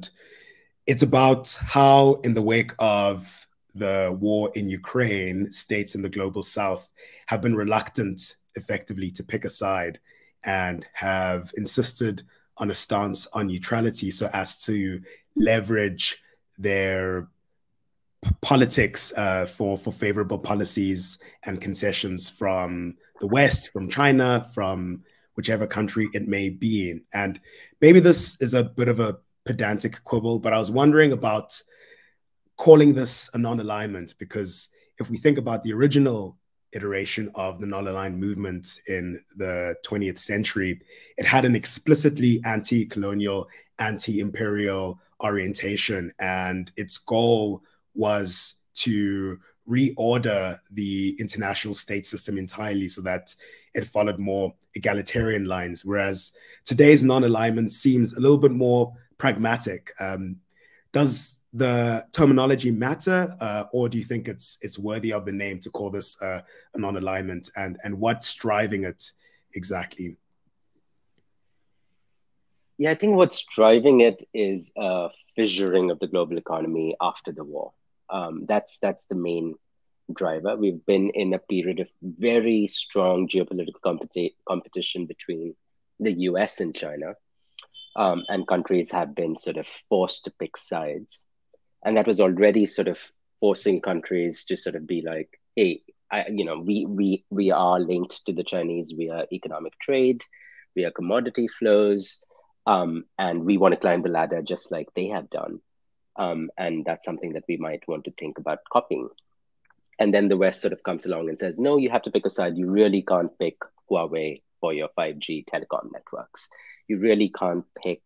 and it's about how, in the wake of the war in Ukraine, states in the global south have been reluctant effectively to pick a side and have insisted on a stance on neutrality so as to leverage their politics for favorable policies and concessions from the West, from China, from whichever country it may be. And maybe this is a bit of a pedantic quibble, but I was wondering about calling this a non-alignment, because if we think about the original iteration of the non-aligned movement in the 20th century, it had an explicitly anti-colonial, anti-imperial orientation, and its goal was to reorder the international state system entirely so that it followed more egalitarian lines, whereas today's non-alignment seems a little bit more pragmatic. Does the terminology matter, or do you think it's worthy of the name to call this a non-alignment, and what's driving it exactly? Yeah, I think what's driving it is a fissuring of the global economy after the war. That's the main driver. We've been in a period of very strong geopolitical competition between the US and China, and countries have been sort of forced to pick sides. And that was already sort of forcing countries to sort of be like, hey, we are linked to the Chinese via economic trade, via commodity flows, and we want to climb the ladder just like they have done. And that's something that we might want to think about copying. And then the West sort of comes along and says, no, you have to pick a side. You really can't pick Huawei for your 5G telecom networks. You really can't pick,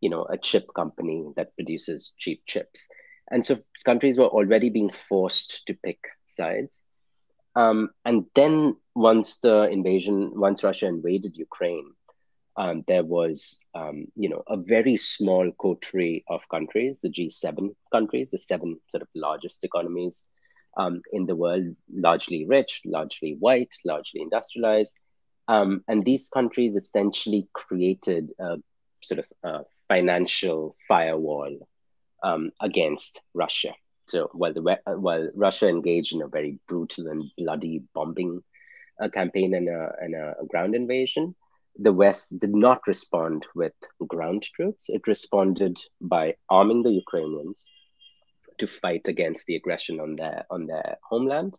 a chip company that produces cheap chips. And so countries were already being forced to pick sides. And then once Russia invaded Ukraine, there was, a very small coterie of countries, the G7 countries, the 7 sort of largest economies in the world, largely rich, largely white, largely industrialized. And these countries essentially created a sort of financial firewall against Russia. So while Russia engaged in a very brutal and bloody bombing campaign and a ground invasion, the West did not respond with ground troops. It responded by arming the Ukrainians to fight against the aggression on their homeland,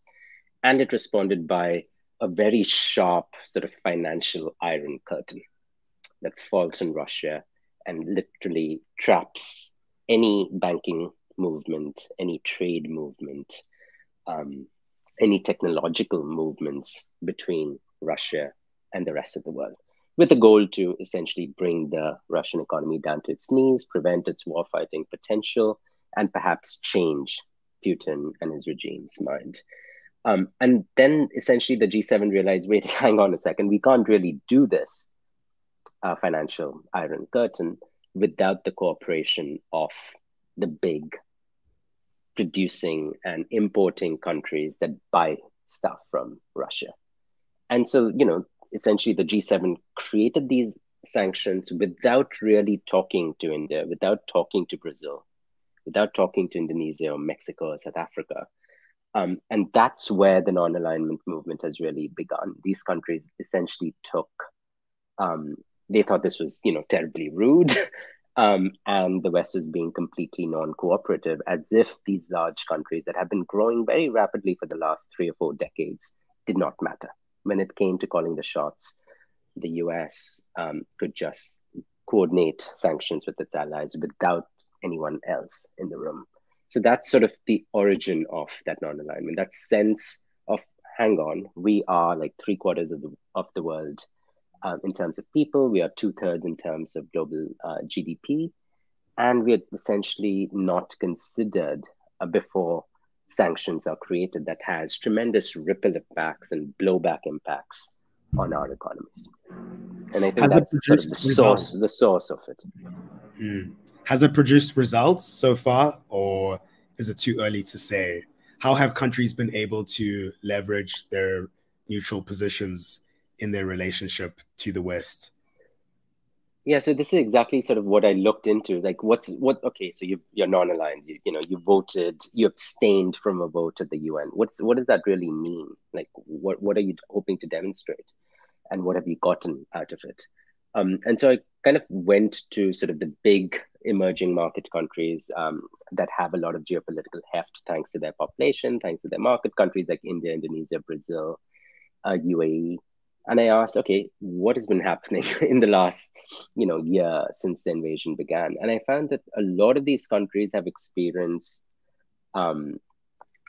and it responded by a very sharp sort of financial iron curtain that falls on Russia and literally traps any banking movement, any trade movement, any technological movements between Russia and the rest of the world, with a goal to essentially bring the Russian economy down to its knees, prevent its warfighting potential, and perhaps change Putin and his regime's mind. And then essentially the G7 realized, wait, hang on a second, we can't really do this financial iron curtain without the cooperation of the big producing and importing countries that buy stuff from Russia. And so, essentially the G7 created these sanctions without really talking to India, without talking to Brazil, without talking to Indonesia or Mexico or South Africa. And that's where the non-alignment movement has really begun. These countries essentially took, they thought this was, terribly rude, and the West was being completely non-cooperative, as if these large countries that have been growing very rapidly for the last 3 or 4 decades did not matter. When it came to calling the shots, the US could just coordinate sanctions with its allies without anyone else in the room. So that's sort of the origin of that non-alignment, that sense of, hang on, we are like 3/4 of the world in terms of people, we are 2/3 in terms of global GDP, and we're essentially not considered before sanctions are created that has tremendous ripple impacts and blowback impacts on our economies. And I think that's sort of the source of it. Has it produced results so far, or is it too early to say? How have countries been able to leverage their neutral positions in their relationship to the West? Yeah, so this is exactly sort of what I looked into. Like, okay, so you're non-aligned, you voted, you abstained from a vote at the UN. What does that really mean? Like, what are you hoping to demonstrate? And what have you gotten out of it? And so I kind of went to sort of the big emerging market countries that have a lot of geopolitical heft thanks to their population, thanks to their market, countries like India, Indonesia, Brazil, UAE. And I asked, okay, what has been happening in the last, year since the invasion began? And I found that a lot of these countries have experienced um,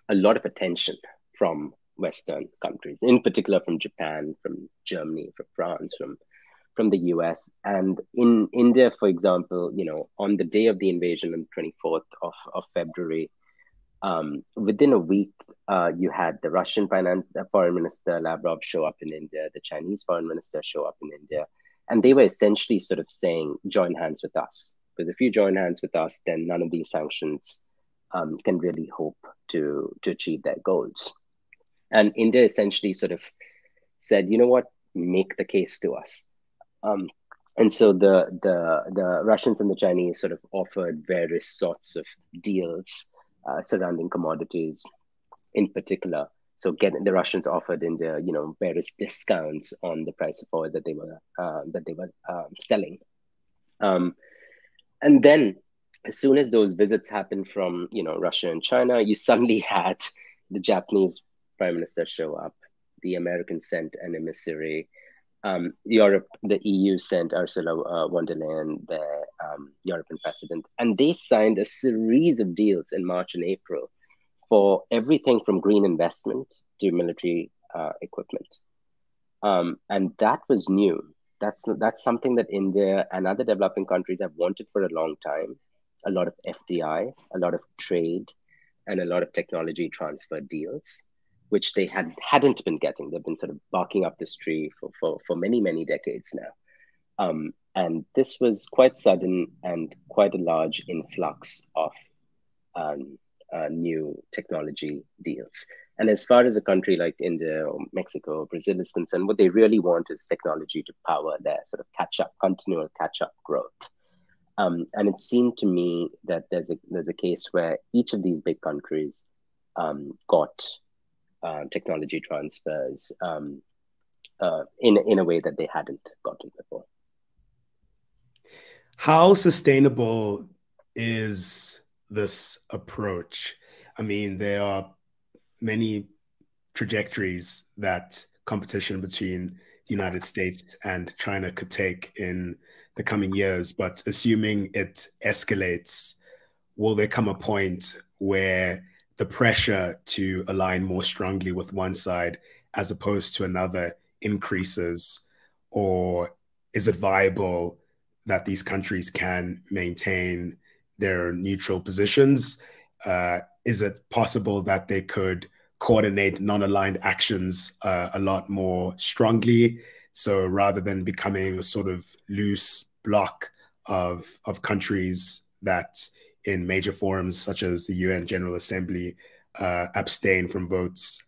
a lot of attention from Western countries, in particular from Japan, from Germany, from France, from the US. And in India, for example, on the day of the invasion on the 24th of February, within a week, you had the Russian foreign minister Lavrov show up in India, the Chinese foreign minister show up in India, and they were essentially sort of saying, "Join hands with us, because if you join hands with us, then none of these sanctions can really hope to achieve their goals." And India essentially sort of said, "You know what? Make the case to us." Um, and so the Russians and the Chinese sort of offered various sorts of deals surrounding commodities in particular. So the Russians offered India, various discounts on the price of oil that they were selling. And then, as soon as those visits happened from Russia and China, you suddenly had the Japanese prime minister show up. The Americans sent an emissary. Europe, the EU sent Ursula von der Leyen, the European president, and they signed a series of deals in March and April for everything from green investment to military equipment. And that was new. That's something that India and other developing countries have wanted for a long time. A lot of FDI, a lot of trade, and a lot of technology transfer deals, which they hadn't been getting. They've been sort of barking up this tree for many, many decades now. And this was quite sudden and quite a large influx of new technology deals. And as far as a country like India or Mexico or Brazil is concerned, what they really want is technology to power their sort of continual catch up growth. And it seemed to me that there's a case where each of these big countries got technology transfers in a way that they hadn't gotten before. How sustainable is this approach? I mean, there are many trajectories that competition between the United States and China could take in the coming years, but assuming it escalates, will there come a point where the pressure to align more strongly with one side as opposed to another increases? Or is it viable that these countries can maintain their neutral positions? Is it possible that they could coordinate non-aligned actions a lot more strongly? So rather than becoming a sort of loose block of countries that in major forums such as the UN General Assembly abstain from votes,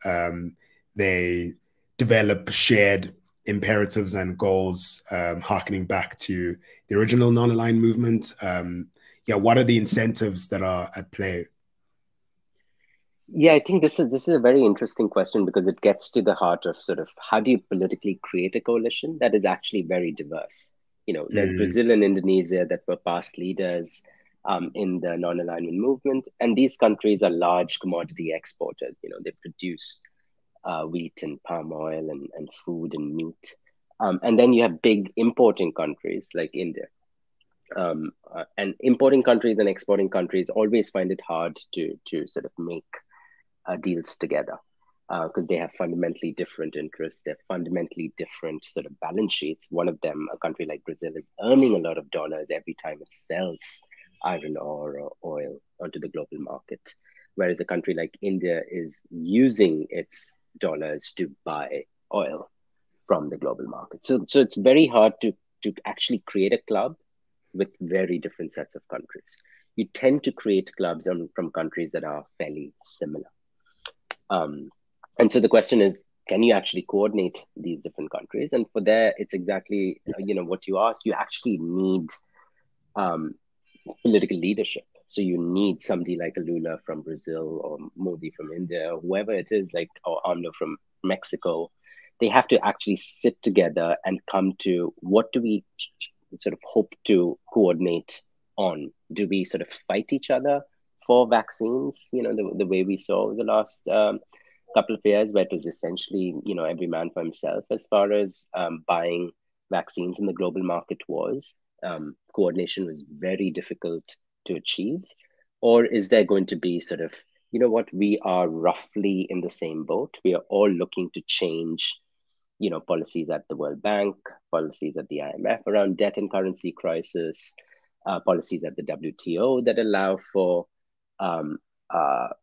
they develop shared imperatives and goals, harkening back to the original non-aligned movement. Yeah, what are the incentives that are at play? Yeah, I think this is a very interesting question because it gets to the heart of sort of how do you politically create a coalition that is actually very diverse. There's Brazil and Indonesia that were past leaders in the non-alignment movement, and these countries are large commodity exporters. They produce wheat and palm oil and food and meat. And then you have big importing countries like India. And importing countries and exporting countries always find it hard to sort of make deals together because they have fundamentally different interests. They're fundamentally different sort of balance sheets. One of them, a country like Brazil, is earning a lot of dollars every time it sells iron ore or oil onto the global market, whereas a country like India is using its dollars to buy oil from the global market. So it's very hard to actually create a club with very different sets of countries. You tend to create clubs from countries that are fairly similar. And so the question is, can you actually coordinate these different countries? And for there, it's exactly what you asked. You actually need um, political leadership. So you need somebody like a Lula from Brazil or Modi from India, or whoever it is, like or AMLO from Mexico. They have to actually sit together and come to what do we sort of hope to coordinate on? Do we sort of fight each other for vaccines? The way we saw the last couple of years, where it was essentially every man for himself as far as buying vaccines in the global market was. Coordination was very difficult to achieve? Or is there going to be sort of, what, we are roughly in the same boat. We are all looking to change, policies at the World Bank, policies at the IMF around debt and currency crisis, policies at the WTO that allow for um,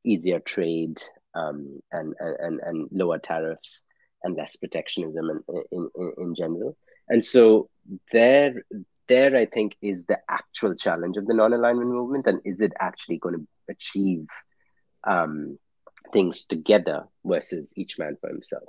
easier trade and lower tariffs and less protectionism in general. And so there, I think, is the actual challenge of the non-alignment movement, and is it actually going to achieve things together versus each man for himself?